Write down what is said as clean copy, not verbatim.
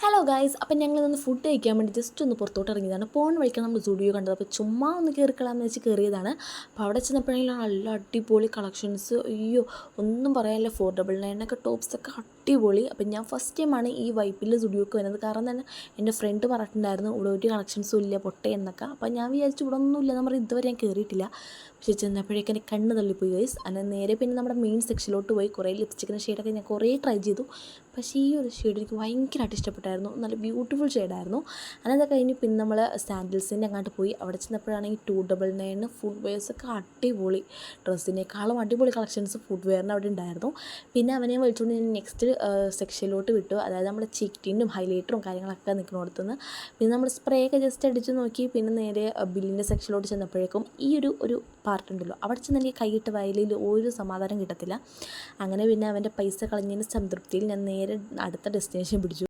Hello guys, അപ്പം ഞങ്ങളിന്ന് food കഴിക്കാൻ വേണ്ടി ജസ്റ്റ് ഒന്ന് പുറത്തോട്ട് ഇറങ്ങിയതാണ്. പോൺ വഴിക്കാൻ നമ്മൾ സ്റ്റുഡിയോ കണ്ടത്. അപ്പോൾ ചുമ്മാ ഒന്ന് കയറിക്കളാന്ന് വെച്ച് കയറിയതാണ്. അപ്പോൾ അവിടെ ചെന്നപ്പോഴെങ്കിലും നല്ല അടിപൊളി കളക്ഷൻസ്. അയ്യോ, ഒന്നും പറയാനില്ല. 499 ടോപ്സൊക്കെ അടിപൊളി. അപ്പം ഞാൻ ഫസ്റ്റ് ടൈമാണ് ഈ വൈപ്പിൽ സ്റ്റുഡിയോക്ക് വരുന്നത്. കാരണം തന്നെ എൻ്റെ ഫ്രണ്ട് പറഞ്ഞിട്ടുണ്ടായിരുന്നു ഇവിടെ ഒരു കളക്ഷൻസും ഇല്ല പൊട്ടേ എന്നൊക്കെ. അപ്പോൾ ഞാൻ വിചാരിച്ചു ഇവിടെ ഒന്നുമില്ല. നമ്മൾ ഇതുവരെ ഞാൻ കയറിയിട്ടില്ല. പക്ഷേ ചെന്നപ്പോഴേക്കും എൻ്റെ കണ്ണ് തള്ളിപ്പോയി ഗൈസ്. അങ്ങനെ നേരെ പിന്നെ നമ്മുടെ മെയിൻ സെക്ഷനിലോട്ട് പോയി. കുറേ ലിപ്സ്റ്റിക്കിൻ്റെ ഷെയ്ഡൊക്കെ ഞാൻ കുറേ ട്രൈ ചെയ്തു. പക്ഷേ ഈ ഒരു ഷെയ്ഡ് എനിക്ക് ഭയങ്കരമായിട്ട് ഇഷ്ടപ്പെട്ടായിരുന്നു. നല്ല ബ്യൂട്ടിഫുൾ ഷെയ്ഡായിരുന്നു. അതൊക്കെ കഴിഞ്ഞ് പിന്നെ നമ്മൾ സാൻഡിൽസിൻ്റെ അങ്ങോട്ട് പോയി. അവിടെ ചെന്നപ്പോഴാണെങ്കിൽ 299 ഫുഡ് വെയർസൊക്കെ അടിപൊളി. ഡ്രസ്സിനേക്കാളും അടിപൊളി കളക്ഷൻസ് ഫുഡ് വെയറിന് അവിടെ ഉണ്ടായിരുന്നു. പിന്നെ അവനെ വിളിച്ചുകൊണ്ട് ഞാൻ നെക്സ്റ്റ് സെക്ഷനിലോട്ട് വിട്ടു. അതായത് നമ്മുടെ ചിക്കിനും ഹൈലൈറ്ററും കാര്യങ്ങളൊക്കെ നിൽക്കുന്നിടത്തുനിന്ന് പിന്നെ നമ്മൾ സ്പ്രേ ഒക്കെ ജസ്റ്റ് അടിച്ച് നോക്കി. പിന്നെ നേരെ ബില്ലിൻ്റെ സെക്ഷനിലോട്ട് ചെന്നപ്പോഴേക്കും ഈ ഒരു പാർട്ട് ഉണ്ടല്ലോ, അവിടെ ചെന്ന് എനിക്ക് കൈയിട്ട് വയലിൽ ഒരു സമാധാനം കിട്ടത്തില്ല. അങ്ങനെ പിന്നെ അവൻ്റെ പൈസ കളഞ്ഞതിന് സംതൃപ്തിയിൽ ഞാൻ നേരെ അടുത്ത ഡെസ്റ്റിനേഷൻ പിടിച്ചു.